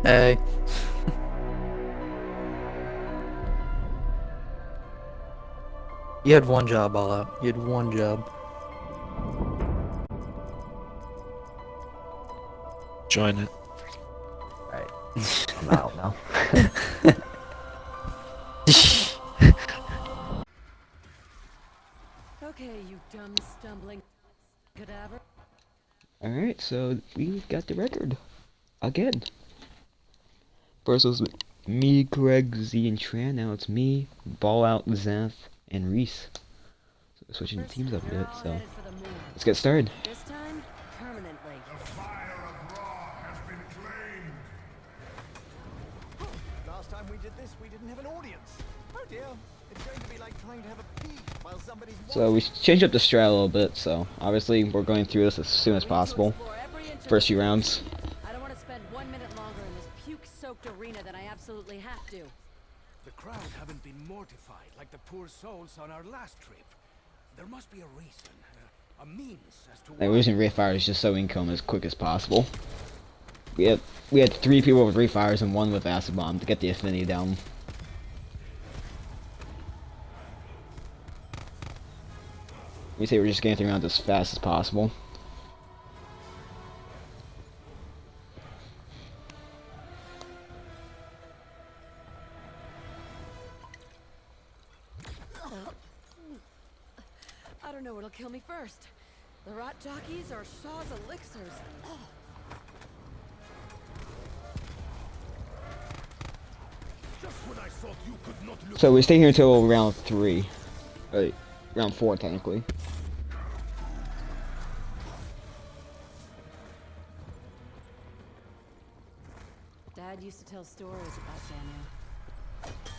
Hey. You had one job, all out. You had one job. Join it. Alright. I'm out now. Okay, you dumb stumbling cadaver. Alright, so we got the record. Again. First was me, Greg, Z, and Tran. Now it's me, Ball Out, Zenith, and Reese. So we're switching the teams up a bit, so let's get started. This time, permanently. The fire of Ra has been claimed. Last time we did this, we didn't have an audience. Oh dear, it's going to be like trying to have a pee while somebody's So we changed up the strat a little bit, so obviously we're going through this as soon as possible. First few rounds. I don't want to spend 1 minute longer in this puke-soaked arena than I absolutely have to. The crowd haven't been mortified like the poor souls on our last trip. There must be a reason, a means as to Like, we're using refires just so we can come as quick as possible. We had 3 people with refires and 1 with acid bomb to get the affinity down. We say we're just getting through rounds as fast as possible. I don't know what'll kill me first. The rot jockeys or Shaw's elixirs. just when I thought you could not look. So we stay here until round 3. Round 4 technically. Dad used to tell stories about Daniel.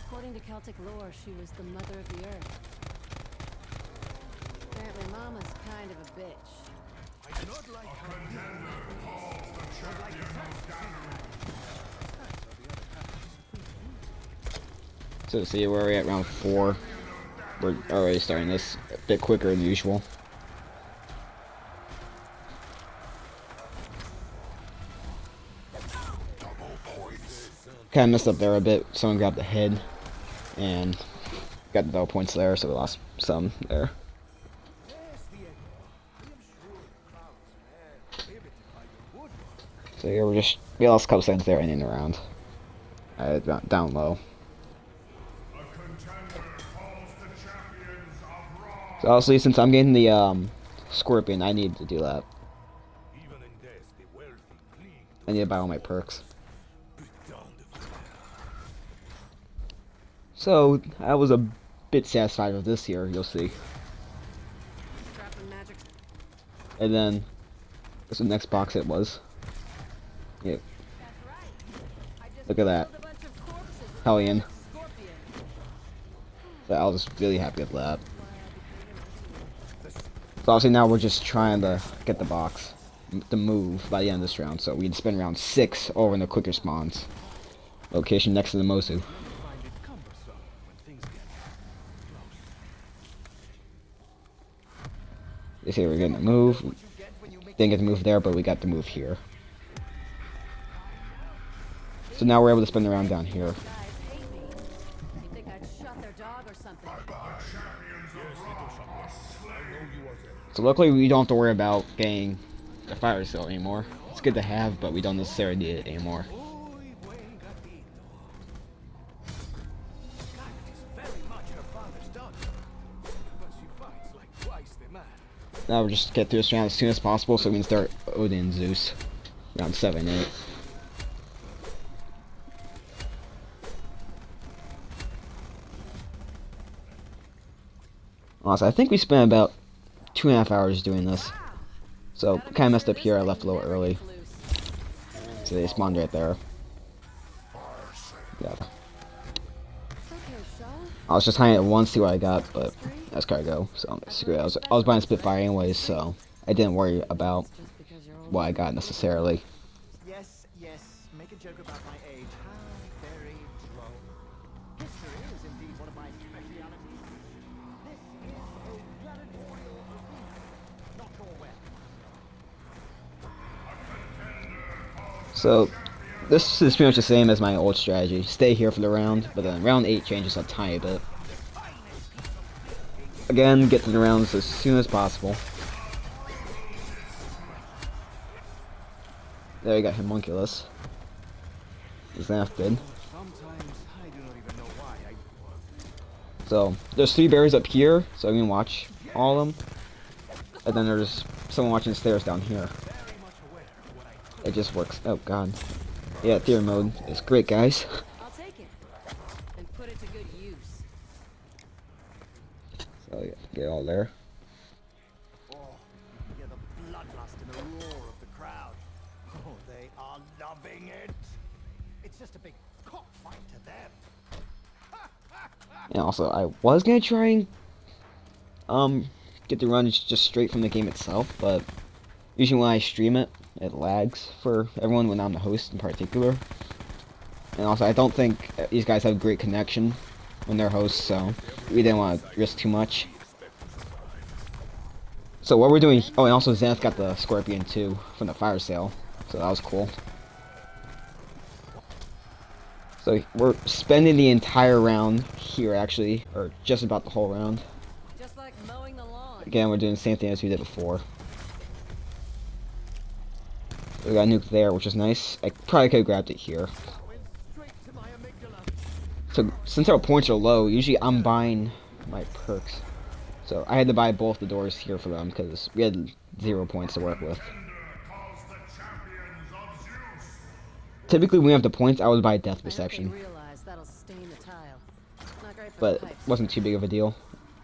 According to Celtic lore, she was the mother of the earth. Apparently Mama's kind of a bitch. I do not like how So see where we're at round 4. We're already starting this a bit quicker than usual. Kind of messed up there a bit. Someone grabbed the head and got the double points there, so we lost some there. So here we lost a couple seconds there ending the round. Down low. So obviously, since I'm getting the scorpion, I need to do that. I need to buy all my perks. So I was a bit satisfied with this here. You'll see. And then that's the next box it was. Yeah. Look at that. Hellion. So I was really happy with that. So obviously now we're just trying to get the box to move by the end of this round. So we'd spend round 6 over in the quicker spawns. Location next to the Mosu. You see we're getting to move. Didn't get to move there, but we got to move here. So now we're able to spin the round down here. So luckily we don't have to worry about getting the fire cell anymore. It's good to have, but we don't necessarily need it anymore. Now we'll just get through this round as soon as possible so we can start Odin and Zeus. Round 7, 8. Also, I think we spent about 2.5 hours doing this. So, kind of messed up here, I left a little early. So they spawned right there. Yeah. I was just hiding it once, see what I got, but that's cargo, so screw it. I was buying Spitfire anyways, so I didn't worry about what I got necessarily. Yes, make a joke about my age. How very droll. History is indeed one of my specialities. This is a So this is pretty much the same as my old strategy. Stay here for the round, but then round 8 changes a tiny bit. Again, get to the rounds as soon as possible. There you got Homunculus. Zenith did. Sometimes I do not even know why I... So there's 3 berries up here, so you can watch all of them. And then there's someone watching the stairs down here. very much aware of what I It just works. Oh god. Yeah, theory mode is great, guys. I'll take it and put it to good use. So yeah, get all there. Oh, you can hear the bloodlust and the roar of the crowd. Oh, they are loving it. It's just a big cockfight to them. And also, I was gonna try and get the runs just straight from the game itself, but usually when I stream it, it lags for everyone when I'm the host in particular. And also, I don't think these guys have great connection when they're hosts, so we didn't want to risk too much. So what we're doing, oh, and also Zenith got the Scorpion too from the fire sale, so that was cool. So we're spending the entire round here, actually, or just about the whole round. Just like mowing the lawn. Again, we're doing the same thing as we did before. We got a nuke there, which is nice. I probably could have grabbed it here. Went straight to my amygdala. So since our points are low, usually I'm buying my perks. So I had to buy both the doors here for them because we had 0 points to work with. Typically when we have the points, I would buy Death Perception, Realize that'll stain the tile. Not great for but the it pipes. wasn't too big of a deal.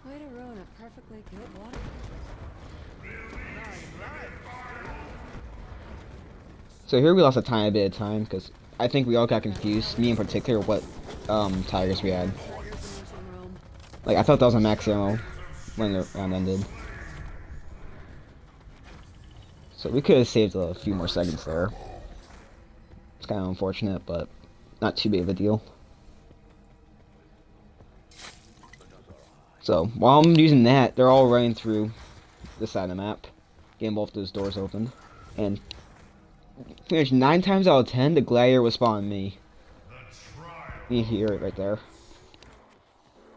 Way to ruin a perfectly good water So here we lost a tiny bit of time because I think we all got confused, me in particular, what tigers we had. filter. Here's an ancient room. Like I thought that was a max ammo when the round ended. So we could have saved a few more seconds there. It's kind of unfortunate, but not too big of a deal. So while I'm using that, they're all running through this side of the map, getting both those doors open, and pretty much 9 times out of 10, the gladiator will spawn me. You hear it right there.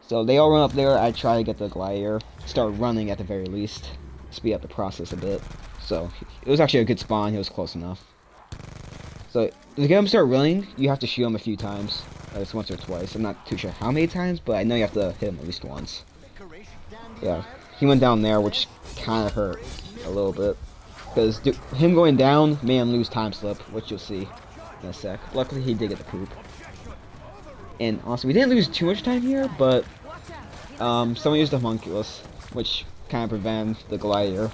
So they all run up there. I try to get the gladiator, start running at the very least, speed up the process a bit. So it was actually a good spawn. It was close enough. So to get him to start running, you have to shoot him a few times, at least once or twice. I'm not too sure how many times, but I know you have to hit him at least once. Yeah, he went down there, which kind of hurt a little bit. Because him going down made him lose time slip, which you'll see in a sec. Luckily, he did get the poop. And also, we didn't lose too much time here, but someone used the homunculus, which kind of prevented the gladiator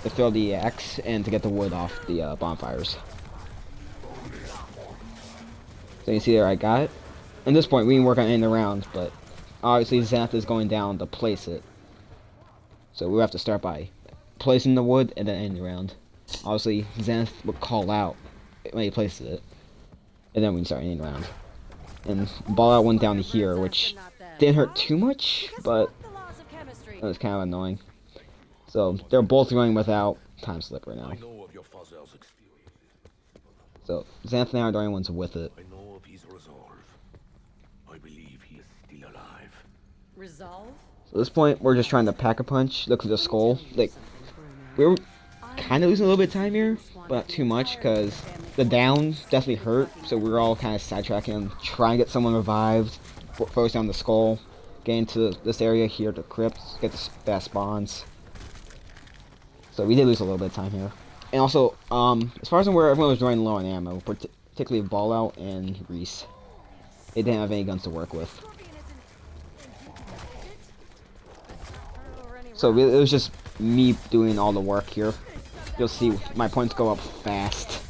to throw the axe and to get the wood off the bonfires. So you see there, I got it. At this point, we didn't work on ending the round, but obviously Zenith is going down to place it. So we have to start by placing the wood and then end the round. Obviously, Zenith would call out when he places it, and then we can start ending the round. And ball out went down to here, which didn't hurt too much, but The laws of chemistry. it was kind of annoying. So they're both running without time slip right now. I know of your father's experience. So Zenith and I are the only ones with it. I know of his resolve. I believe he is still alive. Resolve. So at this point, we're just trying to pack a punch, look for the skull. Like, we were kind of losing a little bit of time here, but not too much, because the down definitely hurt, so we were all kind of sidetracking, trying to get someone revived, focus on the skull, get into this area here, the crypts, get the fast spawns. So we did lose a little bit of time here. And also, as far as I'm aware, everyone was running low on ammo, particularly Ballout and Reese. They didn't have any guns to work with. So it was just me doing all the work here. You'll see my points go up fast.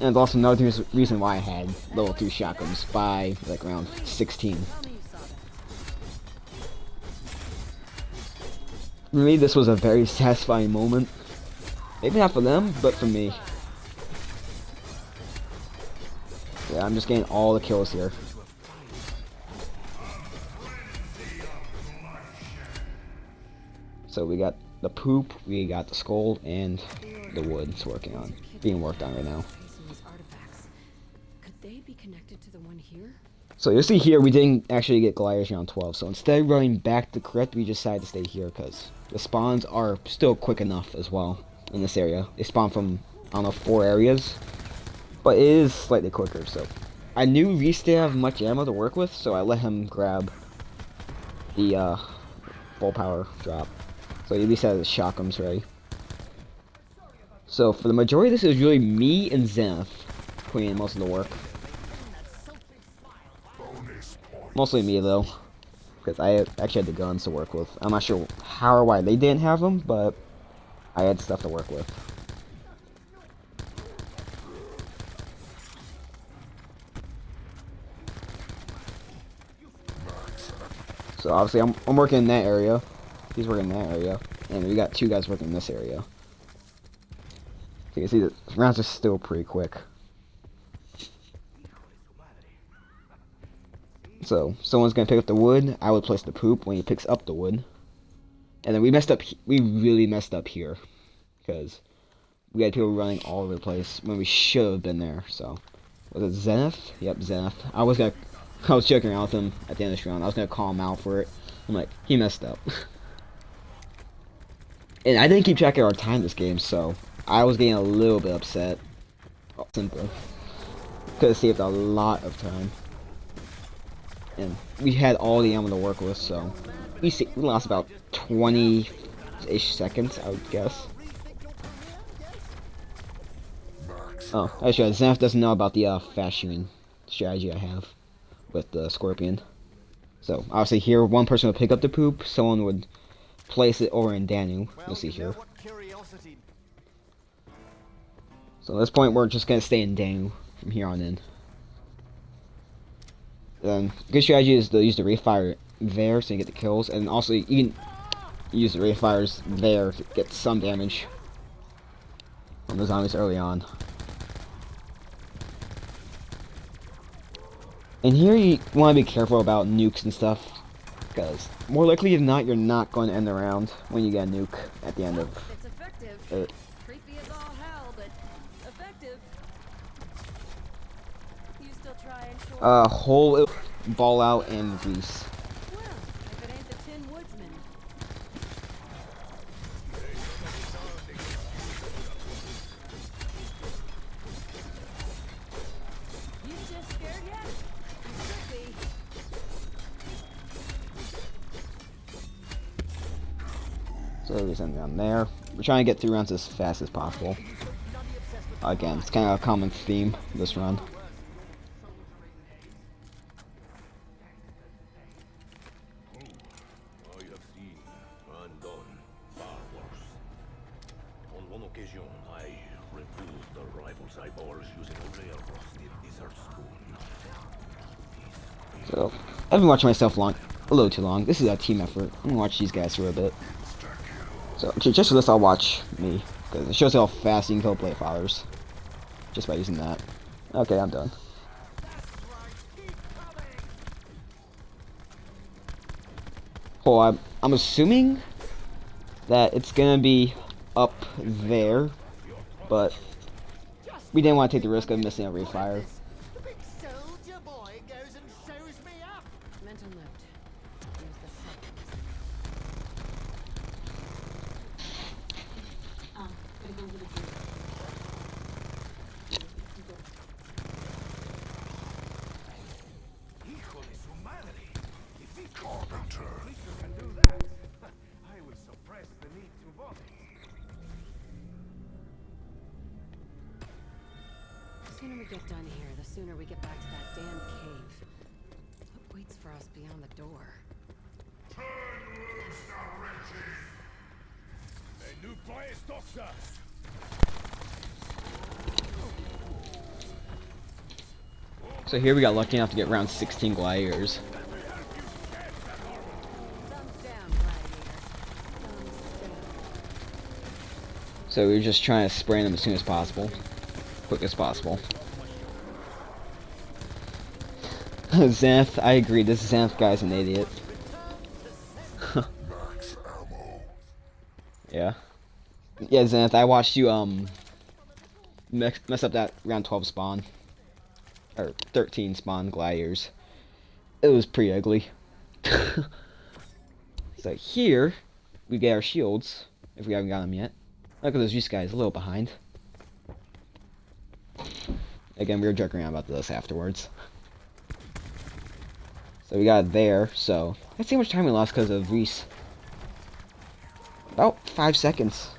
And also another reason why I had level 3 shotguns by like around 16. For me, this was a very satisfying moment. Maybe not for them, but for me. Yeah, I'm just getting all the kills here. So we got the poop, we got the skull, and the wood being worked on right now. connected to the one here? So you'll see here, we didn't actually get gliders around 12. So instead of running back to crypt, we decided to stay here because the spawns are still quick enough as well in this area. They spawn from, I don't know, 4 areas. But it is slightly quicker, so. I knew Reese didn't have much ammo to work with, so I let him grab the full power drop. So he at least has his shotguns ready. So for the majority of this, it was really me and Zenith putting in most of the work. Mostly me though, because I actually had the guns to work with. I'm not sure how or why they didn't have them, but I had stuff to work with. So obviously I'm working in that area. He's working in that area, and we got 2 guys working in this area. So you can see the rounds are still pretty quick. So someone's gonna pick up the wood. I would place the poop when he picks up the wood. And then we messed up. We really messed up here because we had people running all over the place when we should have been there. So was it Zenith? Yep, Zenith. I was joking around with him at the end of this round. I was gonna call him out for it. I'm like, he messed up. And I didn't keep track of our time this game, so I was getting a little bit upset. Oh, simple. Could have saved a lot of time. And we had all the ammo to work with, so we lost about 20-ish seconds, I would guess. Oh, actually, Zenith doesn't know about the fast shooting strategy I have with the Scorpion. So, obviously here, one person would pick up the poop, someone would place it over in Daniel, you'll see here. So at this point, we're just going to stay in Daniel from here on in. Good strategy is to use the Refire there so you get the kills, and also you can use the Refires there to get some damage on the zombies early on. And here you want to be careful about nukes and stuff, because more likely than not, you're not going to end the round when you get a nuke at the end of It's effective. Creepy as all hell, but effective. You still trying, Short? Whole ball out and Reese. Well, if it ain't the Tin Woodsman. You just scared yet? You should be. So there's something down there. We're trying to get through rounds as fast as possible. Again, it's kind of a common theme this run. I have seen and done far worse. On one occasion, I removed the rival's eyeballs using a rare rusted lizard spoon. So, I've been watching myself a little too long. This is a team effort. I'm gonna watch these guys for a bit. So, just for this, I'll watch me, because it shows how fast you can kill plate fathers. Just by using that. Okay, I'm done. Oh, I'm assuming that it's gonna be up there, but we didn't want to take the risk of missing a refire. The big soldier boy goes and shows me up. Mental note. Use the shotguns. Híjole su madre! If he can do that, I will suppress the need to vomit. The sooner we get done here, the sooner we get back to that damn cave. What waits for us beyond the door? A new place, doctor! So here we got lucky enough to get round 16 gliders. Thumbs down, gladiator. Thumbs down. So we were just trying to spray them as soon as possible. Quick as possible. Zenith, I agree, this Zenith guy's an idiot. Yeah. Yeah, Zenith, I watched you, mess up that round 12 spawn. or 13 spawn gliders. It was pretty ugly. So here, we get our shields, if we haven't got them yet. Look at those Reese guys, a little behind. Again, we were joking around about this afterwards. So we got it there, so let's see how much time we lost because of Reese. About 5 seconds.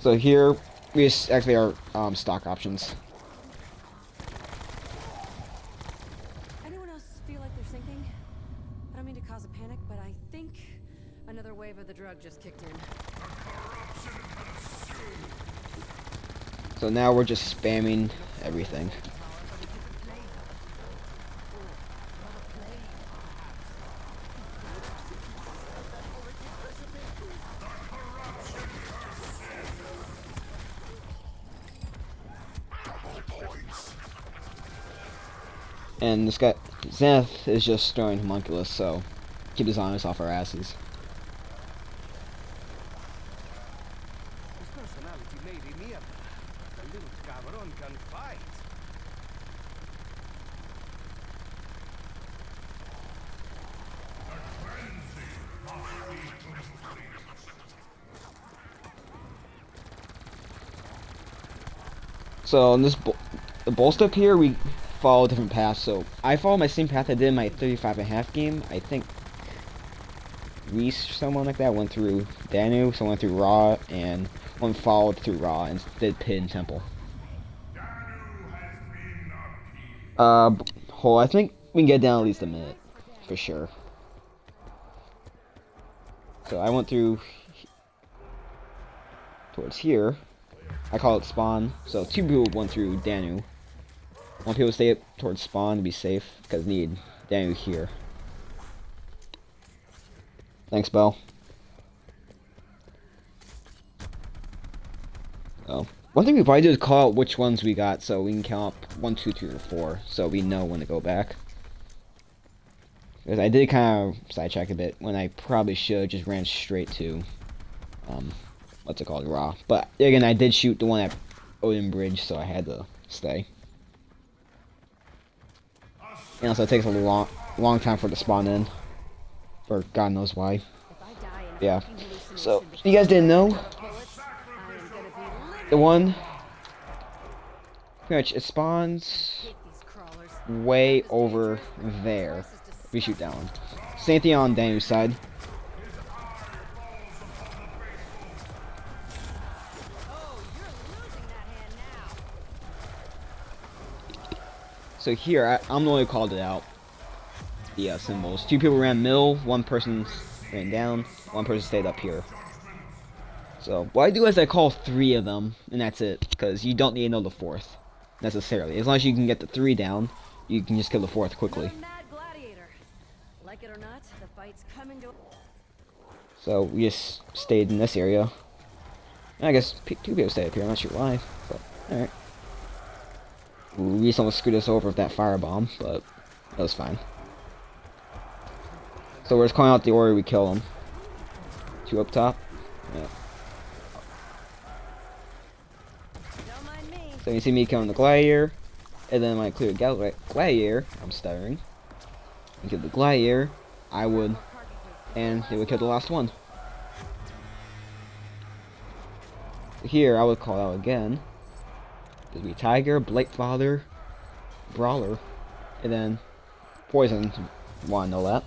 So here, we just activate our stock options. Anyone else feel like they're sinking? I don't mean to cause a panic, but I think another wave of the drug just kicked in. So now we're just spamming everything. And this guy, Zenith, is just throwing homunculus, so keep his eyes off our asses. His personality made him here. The little cabron can fight. So in this the bowl step here, we follow different paths. So I follow my same path I did in my 35.5 game. I think Reese, someone like that, went through Danu, someone went through Raw, and one followed through Raw and did Pit and Temple. I think we can get down at least a minute, for sure. So I went through towards here. I call it spawn. So 2 people went through Danu. 1 people stay up towards spawn to be safe because need Danu here. Thanks, Belle. Oh, one thing we probably do is call out which ones we got so we can count up 1, 2, 3, or 4 so we know when to go back. Because I did kind of sidetrack a bit when I probably should have just ran straight to what's it called, Raw. But again, I did shoot the one at Odin Bridge, so I had to stay. And also, it takes a long time for it to spawn in, for God knows why. Yeah. So you guys didn't know, the one pretty much it spawns way over there. We shoot that one. Same thing on Danu's side. So here, I'm the one who called it out. The symbols. 2 people ran middle, 1 person ran down, 1 person stayed up here. So what I do is I call 3 of them, and that's it. Because you don't need to know the 4th, necessarily. As long as you can get the 3 down, you can just kill the 4th quickly. Like it or not, the fight's coming to. So we just stayed in this area. I guess 2 people stayed up here, I'm not sure why, but alright. We almost screwed us over with that firebomb, but that was fine. So we're just calling out the order we kill them. 2 up top. Yeah. Don't mind me. So you see me killing the Gladiator, and then when I clear the Gladiator, I'm stuttering. And kill the Gladiator, I would, and they would kill the last one. Here, I would call out again. It'd be Tiger, Blakefather, Brawler, and then Poison. Want to know that?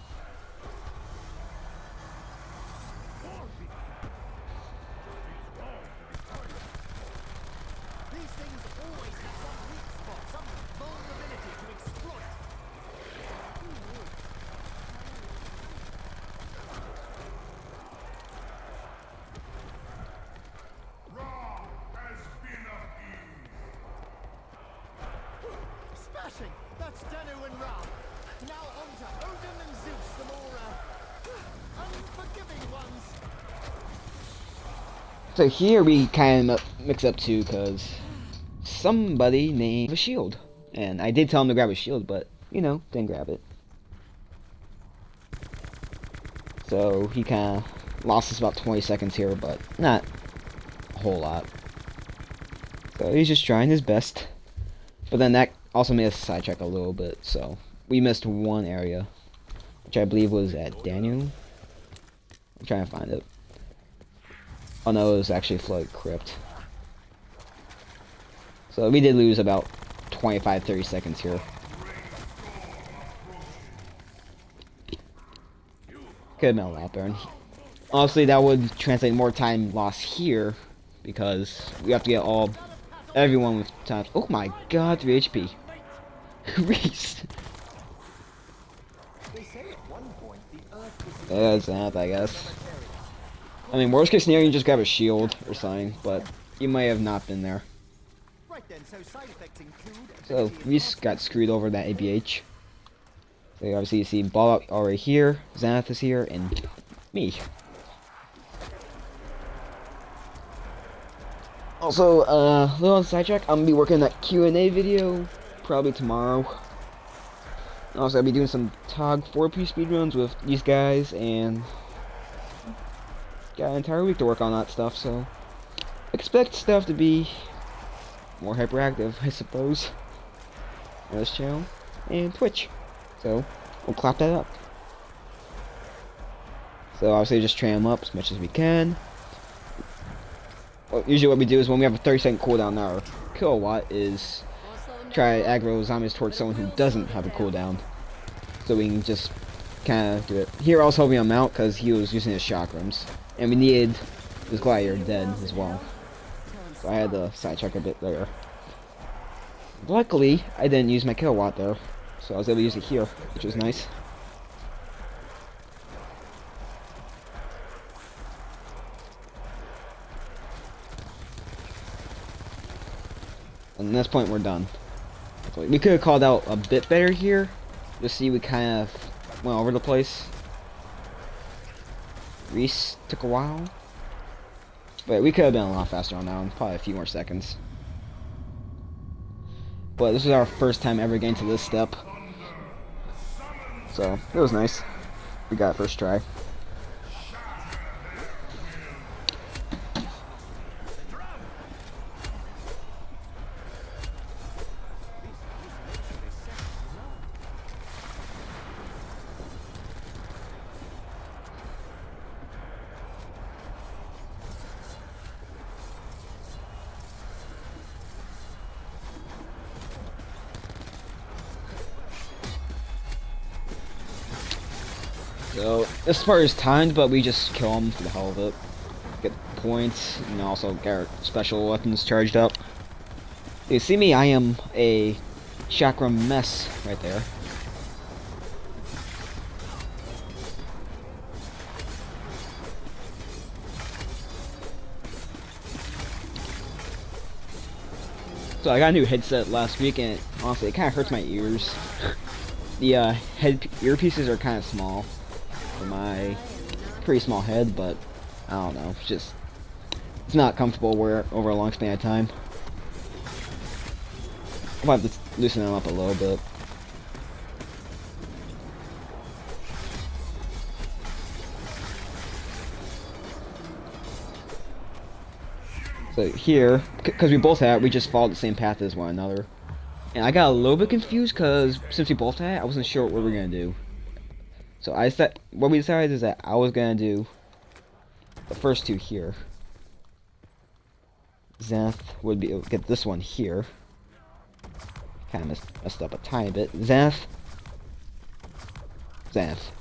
These things always have some weak spot, some vulnerability to exploit. Smashing! That's Danu and Ra. Now on to Odin and Zeus, the more unforgiving ones. So here we kind of mix up 2 because somebody named a shield. And I did tell him to grab a shield, but, you know, didn't grab it. So he kind of lost us about 20 seconds here, but not a whole lot. So he's just trying his best. But then that also made us sidetrack a little bit, so we missed one area, which I believe was at Daniel. I'm trying to find it. Oh no, it was actually Flood Crypt. So we did lose about 25-30 seconds here. Could have been a lot better. Honestly, that would translate more time lost here, because we have to get everyone with time. Oh my god, 3 HP. Reese. They say at one point the Earth was That's not, I guess. I mean, worst case scenario, you just grab a shield or something, but you may have not been there. right then. So side effects include. So Reese got screwed over that ABH. So obviously you see Ball Out already here, Zenith is here, and me. Also, little on sidetrack, I'm gonna be working on that Q&A video probably tomorrow. Also, I'll be doing some TOG 4P speedruns with these guys, and got an entire week to work on that stuff, so expect stuff to be more hyperactive, I suppose, on this channel and Twitch. So we'll clap that up. So obviously just train them up as much as we can. Well, usually what we do is when we have a 30-second cooldown, our kilowatt is try to aggro zombies towards someone who doesn't have a cooldown, so we can just kind of do it. Here I was helping him out because he was using his chakrams, and we needed his gladiator dead as well, so I had to sidetrack a bit there. Luckily, I didn't use my kilowatt there, so I was able to use it here, which was nice. And at this point, we're done. So we could have called out a bit better here. You'll see we kind of went over the place. Reese took a while. But we could have been a lot faster on that one. Probably a few more seconds. But this is our first time ever getting to this step. So, it was nice. We got it first try. So, this part is timed, but we just kill him for the hell of it. Get points, and also get our special weapons charged up. You see me, I am a chakram mess right there. So I got a new headset last week, and honestly, it kind of hurts my ears. The earpieces are kind of small for my pretty small head, but I don't know, it's not comfortable to wear over a long span of time. I'll have to loosen them up a little bit. So here, because we both had it, we just followed the same path as one another. And I got a little bit confused because since we both had it, I wasn't sure what we were going to do. So what we decided is that I was going to do the first two here. Zenith would get this one here. Kind of messed up a tiny bit. Zenith. Zenith.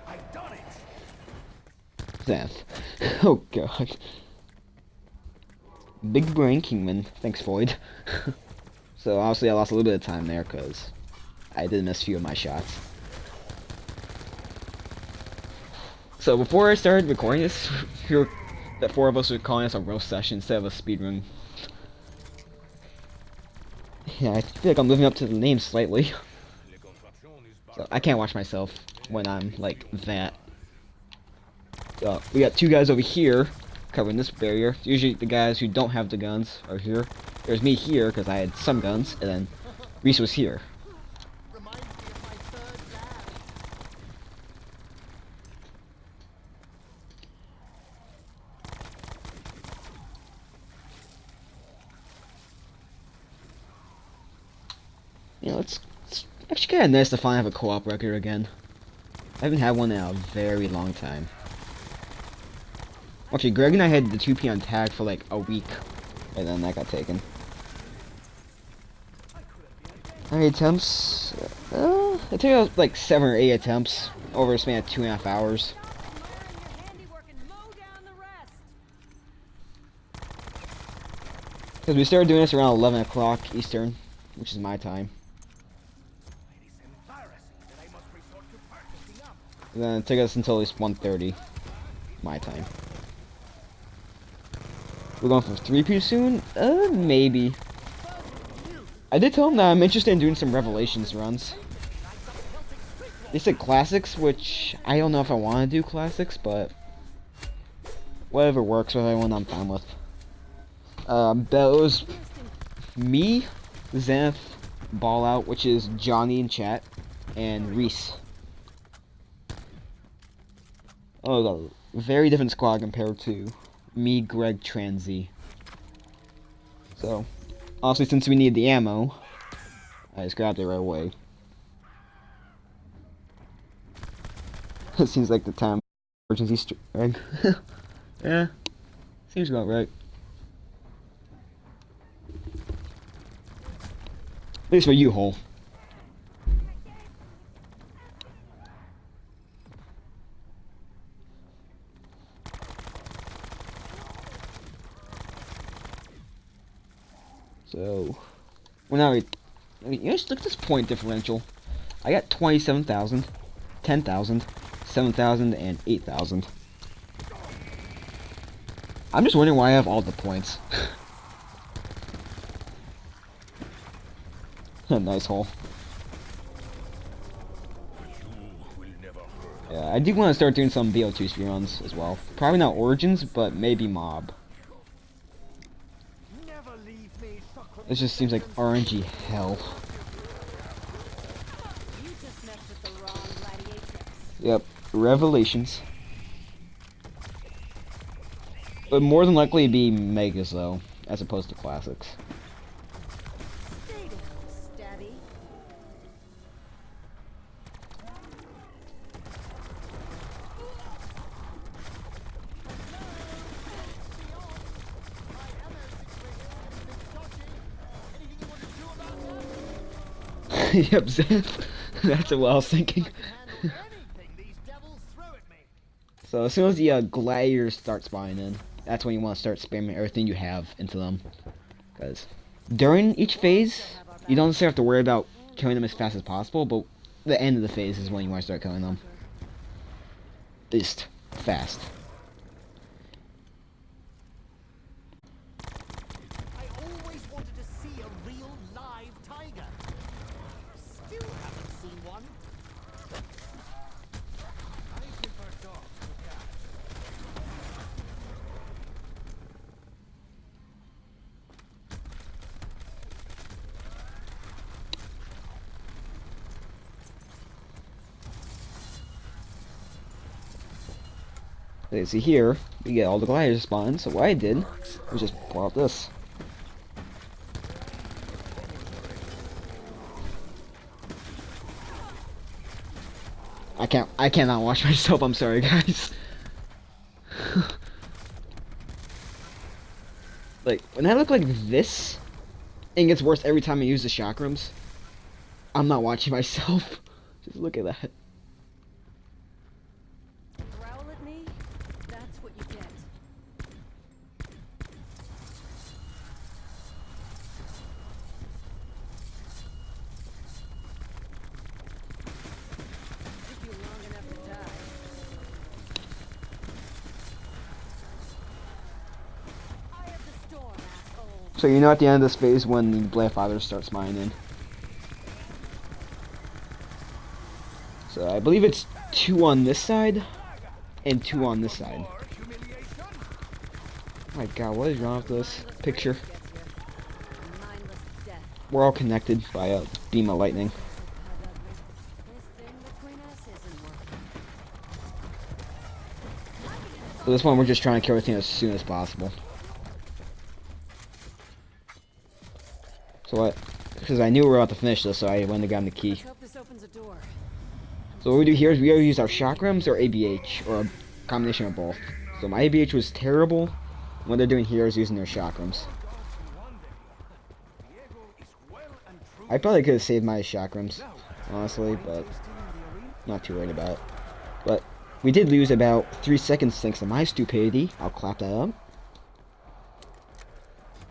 I've done it. Zenith. Oh god. Big brain Kingman. Thanks, Floyd. So obviously I lost a little bit of time there because I did miss a few of my shots. So before I started recording this, the four of us were calling this a roast session instead of a speedrun. Yeah, I feel like I'm living up to the name slightly. So I can't watch myself when I'm like that. So we got two guys over here covering this barrier. Usually the guys who don't have the guns are here. There's me here because I had some guns, and then Reese was here. Reminds me of my third dad. You know, it's actually kind of nice to finally have a co-op record again. I haven't had one in a very long time. Actually, Greg and I had the 2P on tag for like a week, and then that got taken. How many attempts? It took us like 7 or 8 attempts over a span of 2.5 hours. Because we started doing this around 11 o'clock Eastern, which is my time. And then it took us until at least 1:30 my time. We're going for 3P soon? Maybe. I did tell him that I'm interested in doing some Revelations runs. They said classics, which I don't know if I want to do classics, but whatever works with everyone, I'm fine with. But it was me, Zenith, Ball Out, which is Johnny in chat, and Reese. Oh, a very different squad compared to me, Greg, Transy. So, honestly, since we need the ammo, I just grabbed it right away. It seems like the time emergency Easter egg. Yeah, seems about right. At least for you, Hole. So, well now, you just look at this point differential. I got 27,000, 10,000, 7,000, and 8,000. I'm just wondering why I have all the points. A nice hole. Yeah, I do want to start doing some BO2 speedruns as well. Probably not Origins, but maybe Mob. This just seems like RNG hell. Yep, Revelations. But more than likely it'd be Megas though, as opposed to Classics. Yep, Zenith. That's what I was thinking. So as soon as the gladiators start spawning in, that's when you want to start spamming everything you have into them. Because during each phase, you don't necessarily have to worry about killing them as fast as possible, but the end of the phase is when you want to start killing them. Just fast. I always wanted to see a real live tiger. Still haven't seen one. I prefer dogs to cats. As you see here, we get all the gliders spawned, so what I did was just pull out this. I cannot watch myself, I'm sorry guys. Like, when I look like this, and it gets worse every time I use the chakrams, I'm not watching myself. Just look at that. Growl at me? That's what you get. Took you long enough to die. Eye of the storm, asshole. So you know at the end of this phase when the Blade Fathers starts mining in. So I believe it's 2 on this side, and 2 on this side. Oh my god, what is wrong with this picture? Mindless death. We're all connected by a beam of lightning. This thing between us isn't working. So this one we're just trying to kill everything as soon as possible. So what? because I knew we were about to finish this, so I went to grab the key. Let's hope this opens a door. So what we do here is we either use our chakrams or ABH, or a combination of both. So my ABH was terrible. What they're doing here is using their chakrams. I probably could have saved my chakrams, honestly, but not too worried about it. But we did lose about 3 seconds thanks to my stupidity. I'll clap that up.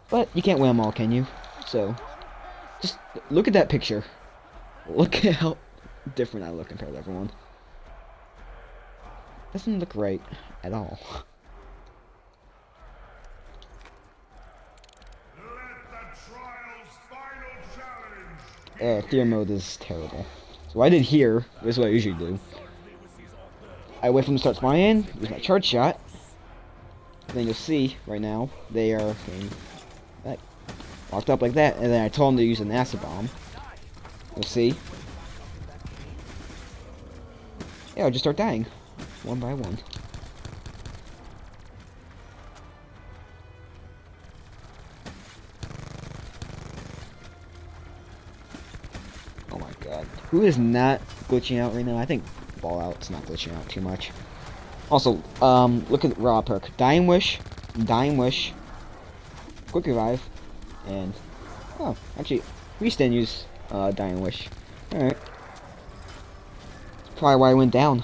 But you can't win them all, can you? So, just look at that picture. Look at how different I look compared to everyone. Doesn't look right at all. Theater mode is terrible. So what I did here is what I usually do. I wait for them to start spawning in, use my charge shot. Then you'll see right now they are locked up like that, and then I told them to use an acid bomb. You'll see. Yeah, I'll just start dying one by one. Oh my god. Who is not glitching out right now? I think Fallout's not glitching out too much. Also, look at raw perk. Dying Wish, Quick Revive, and oh, actually, Reese didn't use Dying Wish. Alright. That's probably why I went down.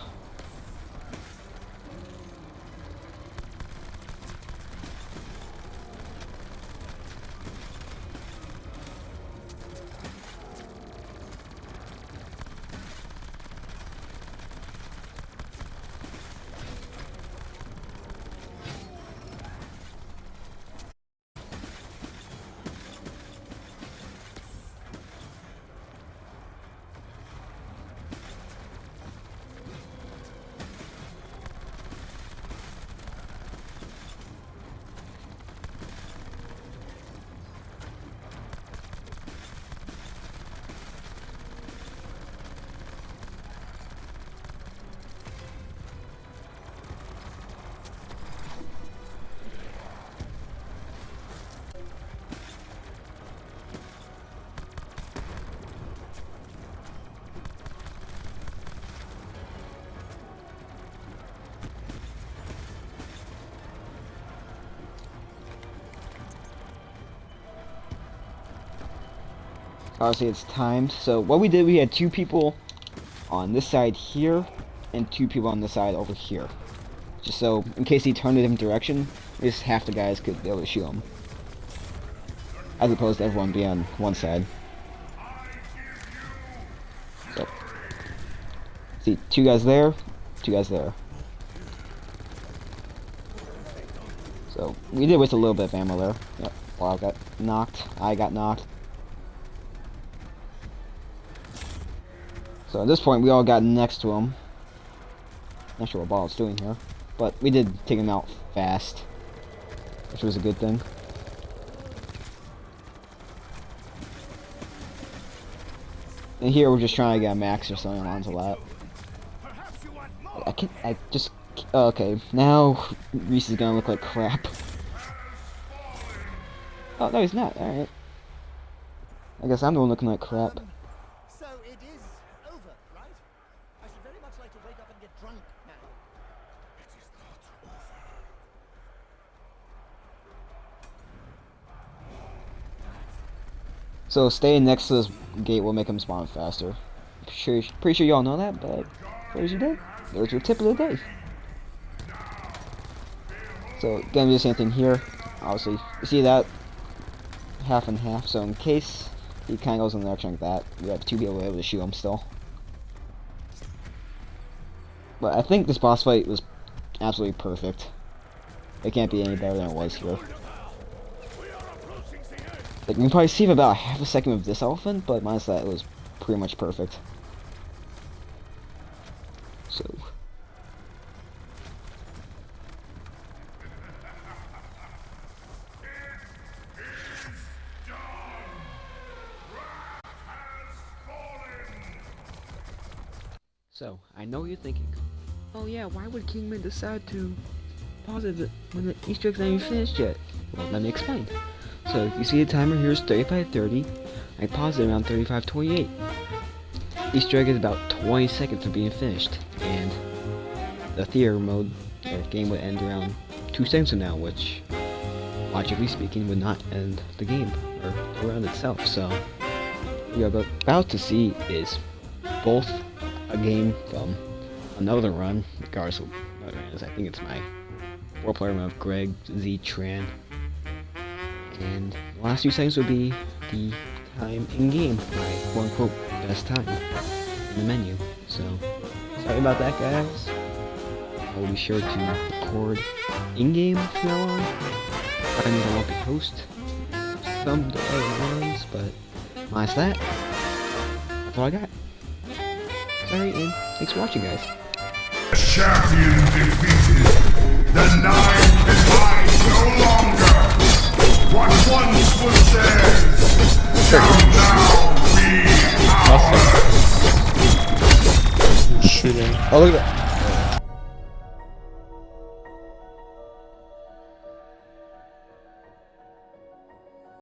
Obviously it's timed. So what we did, we had 2 people on this side here and 2 people on this side over here. Just so in case he turned a different direction, at least half the guys could be able to shoot him. As opposed to everyone being on one side. So, see, 2 guys there, 2 guys there. So we did waste a little bit of ammo there. Yep, Wild got knocked, I got knocked. So at this point, we all got next to him. Not sure what Ball's doing here, but we did take him out fast, which was a good thing. And here we're just trying to get a max or something on a lot. Okay, now Reese is gonna look like crap. Oh, no, he's not, alright. I guess I'm the one looking like crap. So it is over, right? I should very much like to wake up and get drunk now. It is not over. So staying next to this gate will make him spawn faster. Pretty sure y'all know that, but there's your day. There's your tip of the day. So gonna do the same thing here. Obviously, you see that half and half. So in case he kind of goes in the direction like that, we have 2 people able to shoot him still. But I think this boss fight was absolutely perfect. It can't be any better than it was here. Like, you can probably see about half a second of this elephant, but minus that, it was pretty much perfect. So. So, I know you're thinking, oh yeah, why would Kingman decide to pause it when the Easter egg's not even finished yet? Well, let me explain. So, you see the timer here is 35:30. I paused it around 35:28. Easter egg is about 20 seconds from being finished, and the theater mode or game would end around 2 seconds from now, which, logically speaking, would not end the game or the round itself. So what you're about to see is both a game from another run, regardless of what it is. I think it's my 4-player run of Greg, Z, Tran, and the last few seconds would be the time in game, my quote-unquote best time in the menu. So sorry about that, guys. I will be sure to record in-game from now on. I mean, I won't be host some of the other runs, but minus that, that's all I got. Sorry, and thanks for watching, guys. Champion defeated. The Nine can hide no longer. What once was theirs shall now be ours. Shooting. Oh, look at that.